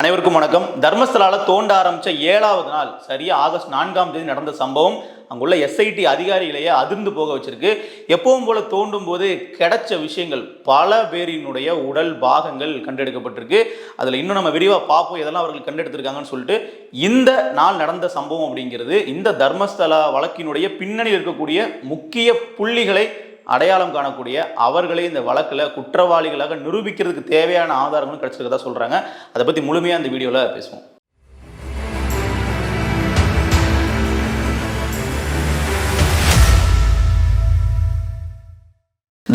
அனைவருக்கும் வணக்கம். தர்மஸ்தலால தோண்ட ஆரம்பிச்ச 7வது நாள் சரியா ஆகஸ்ட் 4ஆம் தேதி நடந்த சம்பவம் அங்குள்ள எஸ்ஐடி அதிகாரிகளையே அதிர்ந்து போக வச்சிருக்கு. எப்பவும் போல தோண்டும் போது கிடைச்ச விஷயங்கள் பல பேரினுடைய உடல் பாகங்கள் கண்டெடுக்கப்பட்டிருக்கு. அதுல இன்னும் நம்ம விரிவா பார்ப்போம் இதெல்லாம் அவர்கள் கண்டெடுத்திருக்காங்கன்னு சொல்லிட்டு. இந்த நாள் நடந்த சம்பவம் அப்படிங்கிறது இந்த தர்மஸ்தலா வழக்கினுடைய பின்னணியில் இருக்கக்கூடிய முக்கிய புள்ளிகளை அடையாளம் காணக்கூடிய அவர்களே இந்த வழக்கில் குற்றவாளிகளாக நிரூபிக்கிறதுக்கு தேவையான ஆதாரங்களும் கிடைச்சிருக்கதா சொல்றாங்க. அதை பத்தி முழுமையா இந்த வீடியோல பேசுவோம்.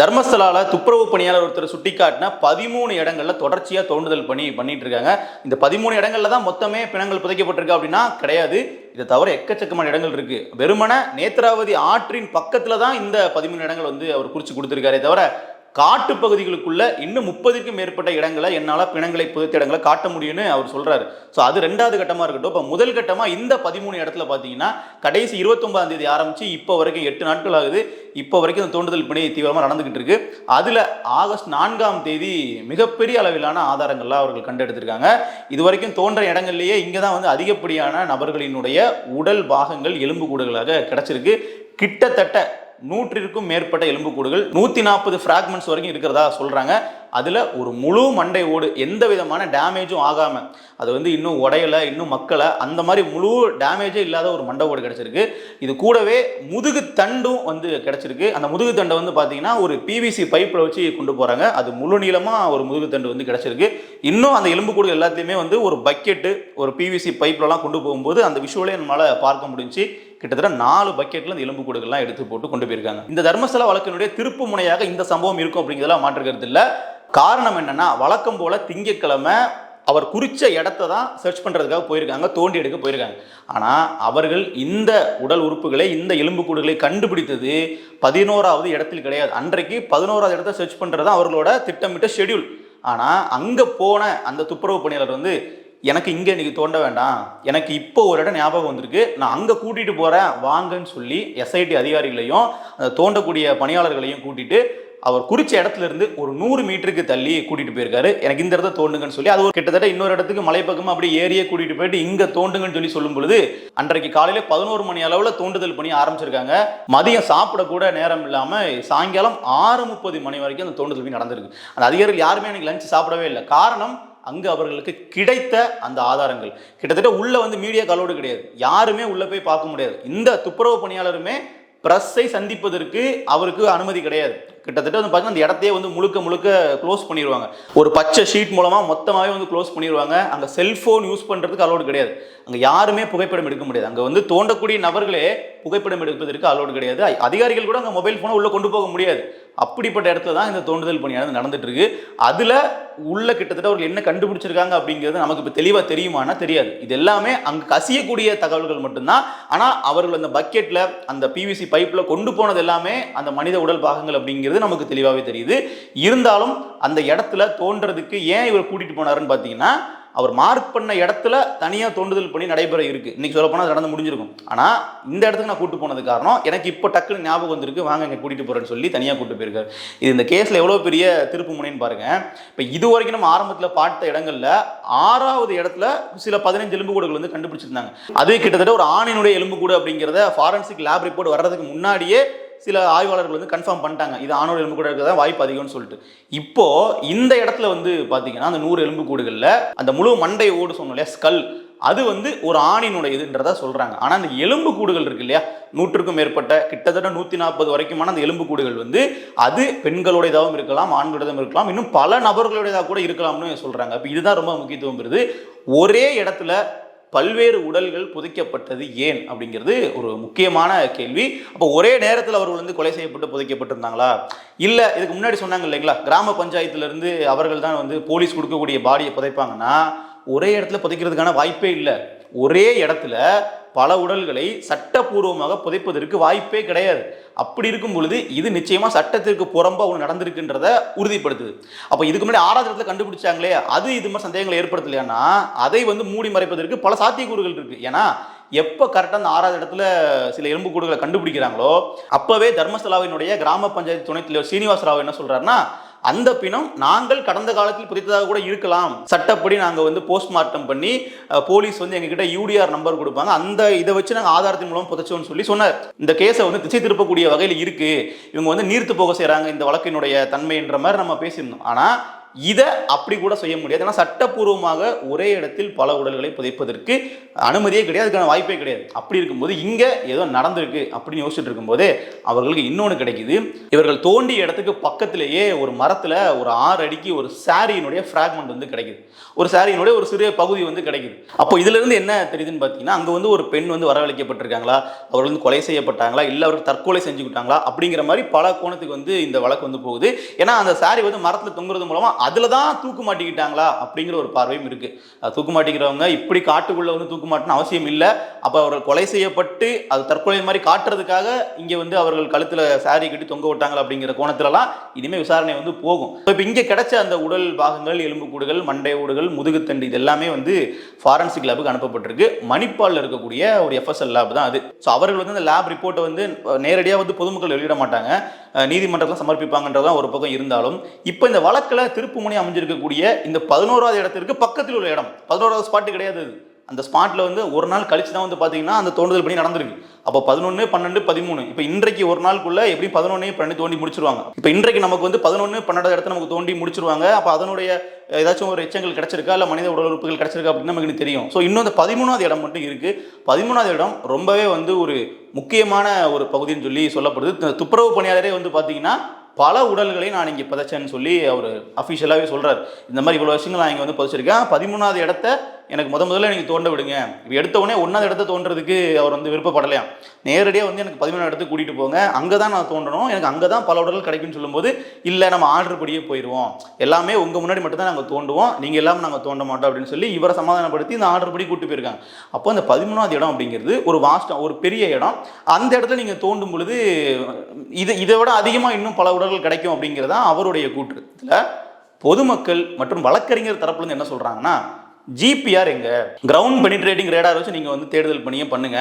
தர்மஸ்தலால துப்புரவு பணியாளர் ஒருத்தர் சுட்டிக்காட்டின 13 இடங்கள்ல தொடர்ச்சியா தோண்டுதல் பண்ணிட்டு இருக்காங்க. இந்த 13 இடங்கள்ல தான் மொத்தமே பிணங்கள் புதைக்கப்பட்டிருக்கு அப்படின்னா கிடையாது. இதை தவிர எக்கச்சக்கமான இடங்கள் இருக்கு. வெறுமன நேத்ராவதி ஆற்றின் பக்கத்துல தான் இந்த 13 இடங்கள் அவர் குறிச்சு கொடுத்திருக்காரே தவிர காட்டு பகுதிகளுக்குள்ள இன்னும் 30க்கும் மேற்பட்ட இடங்களை என்னால் பிணங்களை புதைத்த இடங்களை காட்ட முடியும்னு அவர் சொல்றாரு. ஸோ அது 2வது கட்டமாக இருக்கட்டும். இப்போ முதல் கட்டமாக இந்த 13 இடத்துல பார்த்தீங்கன்னா கடைசி 29ஆம் தேதி ஆரம்பிச்சு இப்போ வரைக்கும் 8 நாட்கள் ஆகுது. இப்போ வரைக்கும் இந்த தோண்டுதல் பணி தீவிரமாக நடந்துகிட்டு இருக்கு. அதில் ஆகஸ்ட் 4ஆம் தேதி மிகப்பெரிய அளவிலான ஆதாரங்கள்லாம் அவர்கள் கண்டெடுத்திருக்காங்க. இது வரைக்கும் தோன்ற இடங்கள்லேயே இங்கே தான் அதிகப்படியான நபர்களினுடைய உடல் பாகங்கள் எலும்புக்கூடுகளாக கிடைச்சிருக்கு. கிட்டத்தட்ட 100க்கும் மேற்பட்ட எலும்புக்கூடுகள் 140 பிராக்மெண்ட்ஸ் வரைக்கும் இருக்கிறதா சொல்றாங்க. அதுல ஒரு முழு மண்டை ஓடு எந்த விதமான டேமேஜும் ஆகாம அது இன்னும் உடையல இன்னும் மக்கள அந்த மாதிரி முழு டேமேஜே இல்லாத ஒரு மண்டை ஓடு கிடைச்சிருக்கு. இது கூடவே முதுகு தண்டும் கிடைச்சிருக்கு. அந்த முதுகு தண்டை பாத்தீங்கன்னா ஒரு பிவிசி பைப்ல வச்சு கொண்டு போறாங்க. அது முழு நீளமா ஒரு முதுகு தண்டு கிடைச்சிருக்கு. இன்னும் அந்த எலும்புக்கூடு எல்லாத்தையுமே ஒரு பக்கெட்டு ஒரு பிவிசி பைப்லாம் கொண்டு போகும்போது அந்த விஷுவலே நம்மளால பார்க்க முடிஞ்சு. கிட்டத்தட்ட 4 பக்கெட்ல இந்த எலும்புக்கூடுகள்லாம் எடுத்து போட்டு கொண்டு போயிருக்காங்க. இந்த தர்மஸ்தலா வழக்கினுடைய திருப்பு முனையாக இந்த சம்பவம் இருக்கும் அப்படிங்கிறதெல்லாம் மாற்றுக்கிறது இல்லை. காரணம் என்னன்னா வழக்கம் போல திங்கட்கிழமை அவர் குறிச்ச இடத்தை தான் சர்ச் பண்றதுக்காக போயிருக்காங்க, தோண்டி எடுக்க போயிருக்காங்க. ஆனா அவர்கள் இந்த உடல் உறுப்புகளை இந்த எலும்புக்கூடுகளை கண்டுபிடித்தது 11வது இடத்தில் கிடையாது. அன்றைக்கு 11வது இடத்தை சர்ச் பண்றது அவர்களோட திட்டமிட்ட ஷெட்யூல். ஆனா அங்க போன அந்த துப்புரவு பணியாளர் எனக்கு இங்கே இன்னைக்கு தோண்ட வேண்டாம், எனக்கு இப்போ ஒரு இடம் ஞாபகம் வந்திருக்கு, நான் அங்கே கூட்டிகிட்டு போகிறேன் வாங்கன்னு சொல்லி எஸ்ஐடி அதிகாரிகளையும் அந்த தோண்டக்கூடிய பணியாளர்களையும் கூட்டிகிட்டு அவர் குறிச்ச இடத்துல இருந்து ஒரு 100 மீட்டருக்கு தள்ளி கூட்டிகிட்டு போயிருக்காரு. எனக்கு இந்த இடத்த தோண்டுங்கன்னு சொல்லி அது ஒரு கிட்டத்தட்ட இன்னொரு இடத்துக்கு மலைப்பக்கமாக அப்படியே ஏரியே கூட்டிகிட்டு போயிட்டு இங்கே தோண்டுங்கன்னு சொல்லி சொல்லும் பொழுது அன்றைக்கு காலையில் 11 மணி அளவில் தோண்டுதல் பண்ணி ஆரம்பிச்சிருக்காங்க. மதியம் சாப்பிடக்கூட நேரம் இல்லாமல் சாயங்காலம் 6:30 மணி வரைக்கும் அந்த தோண்டுதல் பண்ணி நடந்திருக்கு. அந்த அதிகாரிகள் யாருமே எனக்கு லஞ்ச் சாப்பிடவே இல்லை. காரணம் அங்கு அவர்களுக்கு கிடைத்த அந்த ஆதாரங்கள் கிட்டத்தட்ட உள்ள மீடியா அலோடு கிடையாது, யாருமே உள்ள போய் பார்க்க முடியாது. இந்த துப்புரவு பணியாளருமே பிரஸ்ஸை சந்திப்பதற்கு அவருக்கு அனுமதி கிடையாது. கிட்டத்தட்ட பார்த்தீங்கன்னா அந்த இடத்தையே முழுக்க க்ளோஸ் பண்ணிடுவாங்க. ஒரு பச்சை ஷீட் மூலமா மொத்தமாகவே க்ளோஸ் பண்ணிடுவாங்க. அங்கே செல்போன் யூஸ் பண்றதுக்கு அலோடு கிடையாது. அங்கே யாருமே புகைப்படம் எடுக்க முடியாது. அங்கே தோண்டக்கூடிய நபர்களே புகைப்படம் எடுப்பதற்கு அலோடு கிடையாது. அதிகாரிகள் கூட அங்கே மொபைல் போனை உள்ள கொண்டு போக முடியாது. அப்படிப்பட்ட இடத்துல தான் இந்த தோண்டுதல் பணியானது நடந்துட்டு இருக்கு. அதுல உள்ள கிட்டத்தட்ட அவர்கள் என்ன கண்டுபிடிச்சிருக்காங்க அப்படிங்கிறது நமக்கு இப்போ தெளிவா தெரியுமானா தெரியாது. இது எல்லாமே அங்கு கசியக்கூடிய தகவல்கள் மட்டும்தான். ஆனா அவர்கள் அந்த பக்கெட்ல அந்த பிவிசி பைப்ல கொண்டு போனது எல்லாமே அந்த மனித உடல் பாகங்கள் அப்படிங்கிறது நமக்கு தெளிவாகவே தெரியுது. இருந்தாலும் அந்த இடத்துல தோன்றதுக்கு ஏன் இவர் கூட்டிட்டு போனாருன்னு பார்த்தீங்கன்னா அவர் மார்க் பண்ண இடத்துல தனியாக தோண்டுதல் பண்ணி நடைபெற இருக்கு. இன்னைக்கு சொல்ல போனால் நடந்து முடிஞ்சிருக்கும். ஆனால் இந்த இடத்துக்கு நான் கூட்டு போனது காரணம் எனக்கு இப்போ டக்குன்னு ஞாபகம் வந்திருக்கு, வாங்க இங்கே கூட்டிட்டு போறேன்னு சொல்லி தனியாக கூட்டு போயிருக்காரு. இது இந்த கேஸ்ல எவ்வளோ பெரிய திருப்பு முனைன்னு பாருங்க. இப்போ இது வரைக்கும் நம்ம ஆரம்பத்தில் பார்த்த இடங்கள்ல 6வது இடத்துல சில 15 எலும்புக்கூடுகள் கண்டுபிடிச்சிருந்தாங்க. அது கிட்டத்தட்ட ஒரு ஆணினுடைய எலும்புக்கூடு அப்படிங்கிறத ஃபாரன்சிக் லேப் ரிப்போர்ட் வர்றதுக்கு முன்னாடியே சில ஆய்வாளர்கள் கன்ஃபார்ம் பண்ணிட்டாங்க, இது ஆணோட எலும்புக்கூடு இருக்கிறதா வாய்ப்பு அதிகம்னு சொல்லிட்டு. இப்போ இந்த இடத்துல பார்த்தீங்கன்னா அந்த 100 எலும்புக்கூடுகளில் அந்த முழு மண்டை ஓடு சொன்னோம் இல்லையா, ஸ்கல், அது ஒரு ஆணினுடைய இதுன்றதா சொல்றாங்க. ஆனா அந்த எலும்பு கூடுகள் இருக்கு இல்லையா, 100க்கும் மேற்பட்ட கிட்டத்தட்ட 140 வரைக்குமான அந்த எலும்பு கூடுகள் அது பெண்களுடையதாகவும் இருக்கலாம், ஆண்களுடையதாகவும் இருக்கலாம், இன்னும் பல நபர்களுடையதாக கூட இருக்கலாம்னு சொல்றாங்க. அப்ப இதுதான் ரொம்ப முக்கியத்துவம் பெறுது. ஒரே இடத்துல பல்வேறு உடல்கள் புதைக்கப்பட்டது ஏன் அப்படிங்கிறது ஒரு முக்கியமான கேள்வி. அப்போ ஒரே நேரத்தில் அவர்கள் கொலை செய்யப்பட்டு புதைக்கப்பட்டிருந்தாங்களா? இல்லை இதுக்கு முன்னாடி சொன்னாங்க இல்லைங்களா, கிராம பஞ்சாயத்துல அவர்கள் தான் போலீஸ் கொடுக்கக்கூடிய பாடியை புதைப்பாங்கன்னா ஒரே இடத்துல புதைக்கிறதுக்கான வாய்ப்பே இல்லை. ஒரே இடத்துல பல உடல்களை சட்டப்பூர்வமாக புதைப்பதற்கு வாய்ப்பே கிடையாது. அப்படி இருக்கும் பொழுது இது நிச்சயமா சட்டத்திற்கு புறம்பா ஒன்று நடந்திருக்குன்றத உறுதிப்படுத்துது. அப்போ இதுக்கு முன்னாடி 6வது இடத்துல கண்டுபிடிச்சாங்களே, அது இது மாதிரி சந்தேகங்களை ஏற்படுத்தலையானா அதை மூடி மறைப்பதற்கு பல சாத்தியக்கூறுகள் இருக்கு. ஏன்னா எப்போ கரெக்டாக அந்த 6வது இடத்துல சில எலும்புக்கூடுகளை கண்டுபிடிக்கிறாங்களோ அப்பவே தர்மஸ்தலாவினுடைய கிராம பஞ்சாயத்து துணைத் தலைவர் சீனிவாச ராவ் என்ன சொல்றாருன்னா, அந்த பிணம் நாங்கள் கடந்த காலத்தில் புதைத்ததாக கூட இருக்கலாம், சட்டப்படி நாங்கள் வந்து போஸ்ட்மார்ட்டம் பண்ணி போலீஸ் வந்து எங்ககிட்ட யூடிஆர் நம்பர் கொடுப்பாங்க, அந்த இதை வச்சு நாங்கள் ஆதாரத்தின் மூலம் புதைச்சோம்னு சொல்லி சொன்னார். இந்த கேஸை வந்து திசை திருப்பக்கூடிய வகையில் இருக்கு, இவங்க வந்து நீர்த்து போக செய்கிறாங்க இந்த வழக்கினுடைய தன்மைன்ற மாதிரி நம்ம பேசியிருந்தோம். ஆனால் இதை அப்படி கூட செய்ய முடியாது. ஏன்னா சட்டப்பூர்வமாக ஒரே இடத்தில் பல உடல்களை புதைப்பதற்கு அனுமதியே கிடையாது, அதுக்கான வாய்ப்பே கிடையாது. அப்படி இருக்கும்போது இங்கே ஏதோ நடந்திருக்கு அப்படின்னு யோசிச்சுட்டு இருக்கும்போது அவர்களுக்கு இன்னொன்று கிடைக்குது. இவர்கள் தோண்டிய இடத்துக்கு பக்கத்திலேயே ஒரு மரத்தில் ஒரு 6 அடிக்கு ஒரு சாரியினுடைய ஃப்ராக்மெண்ட் வந்து கிடைக்குது, ஒரு சாரியினுடைய ஒரு சிறிய பகுதி வந்து கிடைக்குது. அப்போ இதிலிருந்து என்ன தெரியுதுன்னு பார்த்தீங்கன்னா, அங்கே வந்து ஒரு பெண் வந்து வரவழைக்கப்பட்டிருக்காங்களா, அவர்கள் வந்து கொலை செய்யப்பட்டாங்களா, இல்லை அவர்கள் தற்கொலை செஞ்சுக்கிட்டாங்களா அப்படிங்கிற மாதிரி பல கோணத்துக்கு வந்து இந்த வழக்கு வந்து போகுது. ஏன்னா அந்த சாரி வந்து மரத்தில் தொங்குறது மூலமாக அதில் தான் தூக்கு மாட்டிக்கிட்டாங்களா அப்படிங்கிற ஒரு பார்வையும் இருக்கு. தூக்கு மாட்டிக்கிறவங்க இப்படி காட்டுக்குள்ள வந்து தூக்கு மாட்டணும் அவசியம் இல்லை. அப்போ அவர்கள் கொலை செய்யப்பட்டு அது தற்கொலை மாதிரி காட்டுறதுக்காக இங்கே வந்து அவர்கள் கழுத்தில் சாரி கட்டி தொங்க விட்டாங்களா அப்படிங்கிற கோணத்துலலாம் இனிமேல் விசாரணை வந்து போகும். இப்போ இங்கே கிடைச்ச அந்த உடல் பாகங்கள், எலும்புக்கூடுகள், மண்டை ஓடுகள், முதுகுத்தண்டு, இது எல்லாமே வந்து ஃபாரன்சிக் லேபுக்கு அனுப்பப்பட்டிருக்கு. மணிப்பாலில் இருக்கக்கூடிய ஒரு FSL லேப் தான் அது. ஸோ அவர்கள் வந்து அந்த லேப் ரிப்போர்ட்டை வந்து நேரடியாக வந்து பொதுமக்கள் வெளியிட மாட்டாங்க, நீதிமன்றத்தில் சமர்ப்பிப்பாங்கன்றதான் ஒரு பக்கம் இருந்தாலும், இப்போ இந்த வழக்கில் திருப்புமுனை அமைஞ்சிருக்கக்கூடிய இந்த 11வது இடத்திற்கு பக்கத்தில் உள்ள இடம், 11வது ஸ்பாட்டு கிடையாது அது. அந்த ஸ்பாட்டில் வந்து ஒரு நாள் கழிச்சு தான் வந்து பார்த்தீங்கன்னா அந்த தோண்டுதல் பணி நடந்திருக்கு. அப்போ 11, 12, 13 இப்போ இன்றைக்கு ஒரு நாளுக்குள்ள எப்படி 11, 12 தோண்டி முடிச்சிருவாங்க. இப்போ இன்றைக்கு நமக்கு வந்து 11, 12 இடத்த நமக்கு தோண்டி முடிச்சிருவாங்க. அப்போ அதனுடைய ஏதாச்சும் ஒரு எச்சங்கள் கிடைச்சிருக்கா, இல்லை மனித உடல் உறுப்புகள் கிடைச்சிருக்கா அப்படின்னு நமக்கு தெரியும். ஸோ இன்னும் அந்த 13வது இடம் மட்டும் இருக்கு. 13வது இடம் ரொம்பவே வந்து ஒரு முக்கியமான ஒரு பகுதின்னு சொல்லி சொல்லப்படுது. துப்புரவு பணியாளரே வந்து பார்த்தீங்கன்னா பல உடல்களை நான் இங்கே புதைச்சேன்னு சொல்லி அவர் அஃபிஷியலாகவே சொல்கிறார். இந்த மாதிரி இவ்வளோ விஷயங்கள் நான் இங்கே வந்து புதைச்சிருக்கேன், 13வது இடத்த எனக்கு முதல்ல நீங்கள் தோண்ட விடுங்க. இப்போ எடுத்த உடனே 1வது இடத்த தோன்றதுக்கு அவர் வந்து விருப்பப்படலையாம். நேரடியாக வந்து எனக்கு 13வது இடத்துக்கு கூட்டிகிட்டு போங்க, அங்கே தான் நான் தோண்டணும், எனக்கு அங்கே தான் பல உடல்கள் கிடைக்குன்னு சொல்லும்போது, இல்லை நம்ம ஆர்டர் படியே போயிடுவோம், எல்லாமே உங்கள் முன்னாடி மட்டும் தான் நாங்கள் தோண்டுவோம், நீங்கள் எல்லாமே நாங்கள் தோண்ட மாட்டோம் அப்படின்னு சொல்லி இவரை சமாதானப்படுத்தி இந்த ஆர்டர் படி கூப்பிட்டு போயிருக்காங்க. அப்போ அந்த 13வது இடம் அப்படிங்கிறது ஒரு வாஸ்டாக ஒரு பெரிய இடம். அந்த இடத்துல நீங்கள் தோண்டும் பொழுது இதை விட அதிகமாக இன்னும் பல உடல்கள் கிடைக்கும் அப்படிங்கிறதா அவருடைய கூற்று. இதில் பொதுமக்கள் மற்றும் வழக்கறிஞர் தரப்புலேருந்து என்ன சொல்கிறாங்கன்னா, ஜிபிஆர் எங்க, கிரவுண்ட் பெனிட்ரேட்டிங் ரேடார் வச்சு நீங்கள் வந்து தேடுதல் பணியை பண்ணுங்க.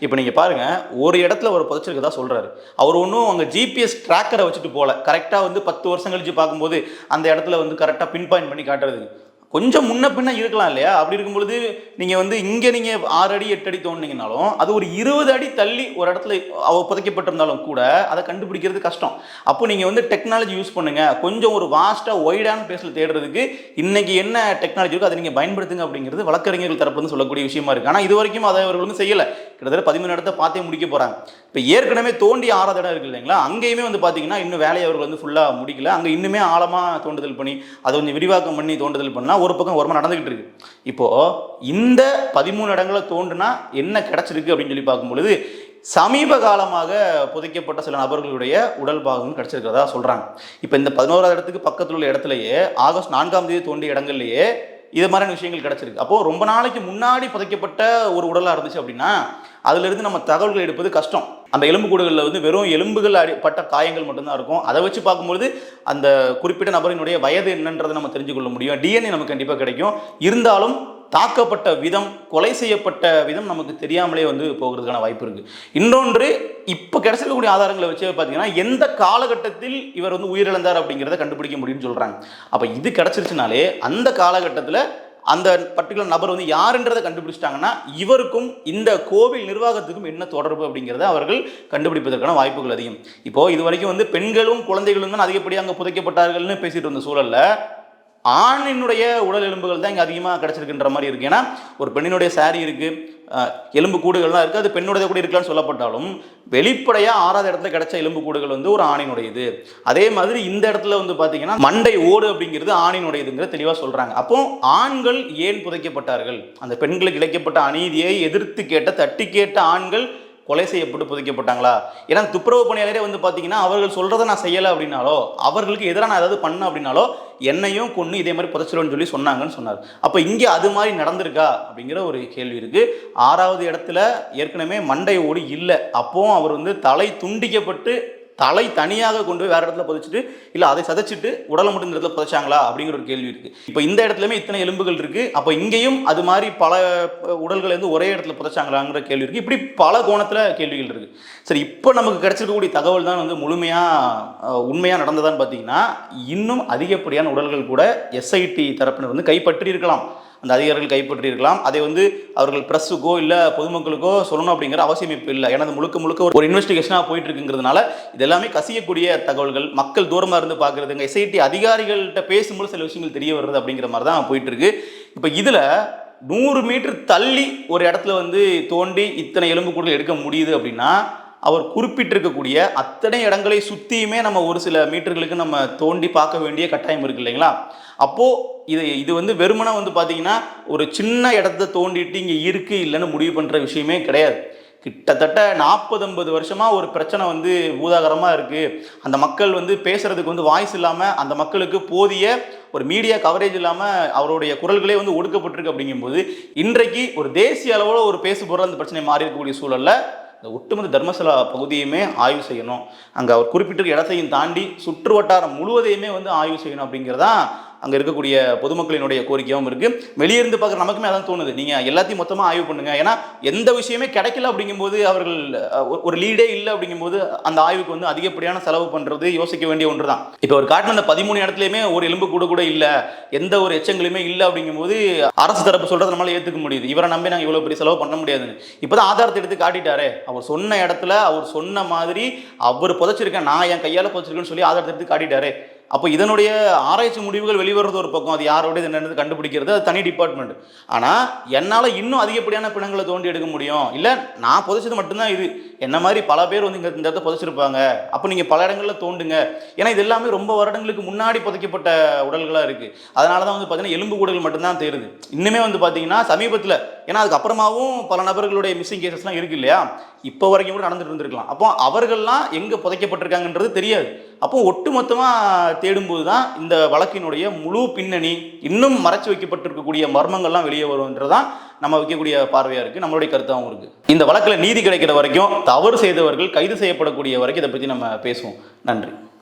இப்போ நீங்கள் பாருங்க, ஒரு இடத்துல ஒரு புதைச்சிருக்கதா சொல்கிறாரு. அவர் ஒன்றும் அங்கே ஜிபிஎஸ் ட்ராக்கரை வச்சுட்டு போகல, கரெக்டாக வந்து 10 வருஷம் கழிச்சு பார்க்கும்போது அந்த இடத்துல வந்து கரெக்டாக பின் பாயிண்ட் பண்ணி காட்டுறதுக்கு கொஞ்சம் முன்ன பின்ன இருக்கலாம் இல்லையா. அப்படி இருக்கும் பொழுது நீங்கள் வந்து இங்கே நீங்கள் 6 அடி 8 அடி தோண்டினீங்கனாலும் அது ஒரு 20 அடி தள்ளி ஒரு இடத்துல புதைக்கப்பட்டிருந்தாலும் கூட அதை கண்டுபிடிக்கிறது கஷ்டம். அப்போ நீங்கள் வந்து டெக்னாலஜி யூஸ் பண்ணுங்க, கொஞ்சம் ஒரு வாஸ்ட்டாக ஒய்டான பிளேஸில் தேடுறதுக்கு இன்னைக்கு என்ன டெக்னாலஜி இருக்கோ அதை நீங்கள் பயன்படுத்துங்க அப்படிங்கிறது வழக்கறிஞர்கள் தரப்பு வந்து சொல்லக்கூடிய விஷயமா இருக்குது. ஆனால் இது வரைக்கும் அதை அவர்கள் வந்து செய்யலை. கிட்டத்தட்ட 13 இடத்த பார்த்தே முடிக்க போகிறாங்க. இப்போ ஏற்கனவே தோண்டி 6வது இடம் இருக்குது இல்லைங்களா, அங்கேயுமே வந்து பார்த்தீங்கன்னா இன்னும் வேலையை அவர்கள் வந்து ஃபுல்லாக முடிக்கல. அங்கே இன்னுமே ஆழமாக தோண்டுதல் பண்ணி அதை கொஞ்சம் விரிவாக்கம் பண்ணி தோண்டுதல் பண்ணால் ஒரு பக்கம் ஓரமாக நடந்துகிட்டு இருக்கு. இப்போது இந்த 13 இடங்களை தோண்டுனா என்ன கிடைச்சிருக்கு அப்படின்னு சொல்லி பார்க்கும்பொழுது, சமீப காலமாக புதைக்கப்பட்ட சில நபர்களுடைய உடல் பாகங்கள் கிடைச்சிருக்கிறதா சொல்கிறாங்க. இப்போ இந்த 11வது இடத்துக்கு பக்கத்தில் உள்ள இடத்துலையே ஆகஸ்ட் 4ஆம் தேதி தோண்டிய இடங்கள்லையே இது மாதிரியான விஷயங்கள் கிடைச்சிருக்கு. அப்போது ரொம்ப நாளைக்கு முன்னாடி புதைக்கப்பட்ட ஒரு உடலாக இருந்துச்சு அப்படின்னா அதிலிருந்து நம்ம தகவல்கள் எடுப்பது கஷ்டம். அந்த எலும்புக்கூடுகளில் வந்து வெறும் எலும்புகள் அடிப்பட்ட காயங்கள் மட்டும்தான் இருக்கும். அதை வச்சு பார்க்கும்போது அந்த குறிப்பிட்ட நபரினுடைய வயது என்னன்றதை நம்ம தெரிஞ்சு கொள்ள முடியும். டிஎன்ஏ நமக்கு கண்டிப்பாக கிடைக்கும். இருந்தாலும் தாக்கப்பட்ட விதம், கொலை செய்யப்பட்ட விதம் நமக்கு தெரியாமலே வந்து போகிறதுக்கான வாய்ப்பு இருக்குது. இன்னொன்று, இப்போ கிடைச்சிருக்கக்கூடிய ஆதாரங்களை வச்சு பார்த்தீங்கன்னா எந்த காலகட்டத்தில் இவர் வந்து உயிரிழந்தார் அப்படிங்கிறத கண்டுபிடிக்க முடியும்னு சொல்கிறாங்க. அப்போ இது கிடைச்சிருச்சுனாலே அந்த காலகட்டத்தில் அந்த பர்டிகுலர் நபர் வந்து யாருன்றதை கண்டுபிடிச்சிட்டாங்கன்னா இவருக்கும் இந்த கோவில் நிர்வாகத்துக்கும் என்ன தொடர்பு அப்படிங்கிறத அவர்கள் கண்டுபிடிப்பதற்கான வாய்ப்புகள் அதிகம். இப்போது இது வரைக்கும் வந்து பெண்களும் குழந்தைகளும் தான் அதிகப்படியாக அங்கே புதைக்கப்பட்டார்கள்னு பேசிட்டு இருந்த சூழலில் ஆணினுடைய உடல் எலும்புகள் தான் இங்கே அதிகமாக கிடச்சிருக்குன்ற மாதிரி இருக்குது. ஏன்னா ஒரு பெண்ணினுடைய சாரி இருக்குது, எலும்பு கூடுகள்லாம் இருக்குது, அது பெண்ணுடைய கூட இருக்கலாம்னு சொல்லப்பட்டாலும் வெளிப்படையாக 6வது இடத்துல கிடைச்ச எலும்பு கூடுகள் வந்து ஒரு ஆணினுடையது. அதே மாதிரி இந்த இடத்துல வந்து பார்த்தீங்கன்னா மண்டை ஓடு அப்படிங்கிறது ஆணினுடையதுங்கிறது தெளிவாக சொல்கிறாங்க. அப்போ ஆண்கள் ஏன் புதைக்கப்பட்டார்கள், அந்த பெண்களுக்கு இழைக்கப்பட்ட அநீதியை எதிர்த்து கேட்ட, தட்டி கேட்ட ஆண்கள் கொலை செய்யப்பட்டு புதைக்கப்பட்டாங்களா? ஏன்னா துப்புரவு பணியாளரே வந்து பார்த்தீங்கன்னா அவர்கள் சொல்கிறத நான் செய்யலை அப்படின்னாலோ, அவர்களுக்கு எதிராக நான் ஏதாவது பண்ண அப்படின்னாலோ என்னையும் கொண்டு இதே மாதிரி புதைச்சிடும்னு சொல்லி சொன்னாங்கன்னு சொன்னார். அப்போ இங்கே அது மாதிரி நடந்திருக்கா அப்படிங்கிற ஒரு கேள்வி இருக்குது. 6வது இடத்துல ஏற்கனவே மண்டை ஓடு இல்லை, அப்போவும் அவர் வந்து தலை துண்டிக்கப்பட்டு தலை தனியாக கொண்டு போய் வேற இடத்துல புதைச்சிட்டு இல்லை அதை சதைச்சிட்டு உடலை மட்டும் இந்த இடத்துல புதைச்சாங்களா அப்படிங்கிற ஒரு கேள்வி இருக்கு. இப்போ இந்த இடத்துலயுமே இத்தனை எலும்புகள் இருக்கு, அப்போ இங்கேயும் அது மாதிரி பல உடல்களை வந்து ஒரே இடத்துல புதைச்சாங்களாங்கிற கேள்வி இருக்கு. இப்படி பல கோணத்துல கேள்விகள் இருக்கு. சரி, இப்போ நமக்கு கிடைச்சிருக்கக்கூடிய தகவல் தான் வந்து முழுமையா உண்மையா நடந்ததான்னு பார்த்தீங்கன்னா, இன்னும் அதிகப்படியான உடல்கள் கூட எஸ்ஐடி தரப்பினர் வந்து கைப்பற்றி இருக்கலாம், அந்த அதிகாரிகள் கைப்பற்றி இருக்கலாம். அதை வந்து அவர்கள் பிரஸுக்கோ இல்லை பொதுமக்களுக்கோ சொல்லணும் அப்படிங்கிற அவசியம் இப்போ இல்லை. ஏன்னா அது முழுக்க ஒரு இன்வெஸ்டிகேஷனாக போயிட்டு இருக்குங்கிறதுனால இது எல்லாமே கசியக்கூடிய தகவல்கள், மக்கள் தூரமாக இருந்து பார்க்குறதுங்க, எஸ்ஐடி அதிகாரிகள்கிட்ட பேசும்போது சில விஷயங்கள் தெரிய வருது அப்படிங்கிற மாதிரி தான் போயிட்டு இருக்கு. இப்போ இதில் 100 மீட்டர் தள்ளி ஒரு இடத்துல வந்து தோண்டி இத்தனை எலும்புக்கூடுகள் எடுக்க முடியுது அப்படின்னா, அவர் குறிப்பிட்டிருக்கக்கூடிய அத்தனை இடங்களை சுற்றியுமே நம்ம ஒரு சில மீட்டர்களுக்கு நம்ம தோண்டி பார்க்க வேண்டிய கட்டாயம் இருக்கு இல்லைங்களா? அப்போது இது வந்து வெறுமனா வந்து பார்த்தீங்கன்னா ஒரு சின்ன இடத்த தோண்டிட்டு இங்கே இருக்கு இல்லைன்னு முடிவு பண்ணுற விஷயமே கிடையாது. கிட்டத்தட்ட 40-50 வருஷமாக ஒரு பிரச்சனை வந்து பூதாகரமாக இருக்குது. அந்த மக்கள் வந்து பேசுகிறதுக்கு வந்து வாய்ஸ் இல்லாமல், அந்த மக்களுக்கு போதிய ஒரு மீடியா கவரேஜ் இல்லாமல் அவருடைய குரல்களே வந்து ஒடுக்கப்பட்டிருக்கு. அப்படிங்கும்போது இன்றைக்கு ஒரு தேசிய அளவில் ஒரு பேசுபொருள் அந்த பிரச்சனை மாறி இருக்கக்கூடிய சூழலில் இந்த ஒட்டுமொத்த தர்மசலா பகுதியுமே ஆய்வு செய்யணும், அங்கே அவர் குறிப்பிட்டிருக்க இடத்தையும் தாண்டி சுற்று வட்டாரம் முழுவதையுமே வந்து ஆய்வு செய்யணும் அப்படிங்கிறதான் அங்கே இருக்கக்கூடிய பொதுமக்களினுடைய கோரிக்கையாகவும் இருக்குது. வெளியிருந்து பார்க்குற நமக்குமே அதான் தோணுது, நீங்கள் எல்லாத்தையும் மொத்தமாக ஆய்வு பண்ணுங்கள். ஏன்னா எந்த விஷயமே கிடைக்கல அப்படிங்கும்போது, அவர்கள் ஒரு லீடே இல்லை அப்படிங்கும்போது அந்த ஆய்வுக்கு வந்து அதிகப்படியான செலவு பண்ணுறது யோசிக்க வேண்டிய ஒன்று தான். இப்போ ஒரு காட்டில் அந்த 13 இடத்துலையுமே ஒரு எலும்பு கூட இல்லை, எந்த ஒரு எச்சங்களுமே இல்லை அப்படிங்கும்போது அரசு தரப்பு சொல்கிறத நம்மளால் ஏற்றுக்க முடியுது. இவரை நம்பி நாங்கள் இவ்வளோ பெரிய செலவு பண்ண முடியாதுன்னு. இப்போ தான் ஆதாரத்தை எடுத்து காட்டிட்டாரே, அவர் சொன்ன இடத்துல அவர் சொன்ன மாதிரி அவர் புதைச்சிருக்கேன், நான் என் கையால் புதைச்சிருக்கேன்னு சொல்லி ஆதாரத்தை எடுத்து காட்டிட்டாரே. அப்போ இதனுடைய ஆராய்ச்சி முடிவுகள் வெளிவரது ஒரு பக்கம், அது யாரோட என்னென்னு கண்டுபிடிக்கிறது அது தனி டிபார்ட்மெண்ட். ஆனால் என்னால் இன்னும் அதிகப்படியான பிணங்களை தோண்டி எடுக்க முடியும், இல்லை நான் புதைச்சது மட்டும்தான் இது, என்ன மாதிரி பல பேர் வந்து இந்த இடத்த புதைச்சிருப்பாங்க, அப்போ நீங்கள் பல இடங்களில் தோண்டுங்க. ஏன்னா இது எல்லாமே ரொம்ப வருடங்களுக்கு முன்னாடி புதைக்கப்பட்ட உடல்களாக இருக்குது. அதனால தான் வந்து பார்த்தீங்கன்னா எலும்பு கூடுகள் மட்டும்தான் தேருது. இன்னுமே வந்து பார்த்தீங்கன்னா சமீபத்தில், ஏன்னா அதுக்கப்புறமாவும் பல நபர்களுடைய மிஸ்ஸிங் கேசஸ்லாம் இருக்குது இல்லையா, இப்போ வரைக்கும் கூட நடந்துட்டு இருந்திருக்கலாம். அப்போ அவர்கள்லாம் எங்கே புதைக்கப்பட்டிருக்காங்கன்றது தெரியாது. அப்போ ஒட்டு மொத்தமாக தேடும்போது தான் இந்த வழக்கினுடைய முழு பின்னணி, இன்னும் மறைச்சு வைக்கப்பட்டிருக்கக்கூடிய மர்மங்கள்லாம் வெளியே வரும்ன்றதான் நம்ம வைக்கக்கூடிய பார்வையாக இருக்குது, நம்மளுடைய கருத்தாகவும் இருக்குது. இந்த வழக்கில் நீதி கிடைக்கிற வரைக்கும், தவறு செய்தவர்கள் கைது செய்யப்படக்கூடிய வரைக்கும் இதை பற்றி நம்ம பேசுவோம். நன்றி.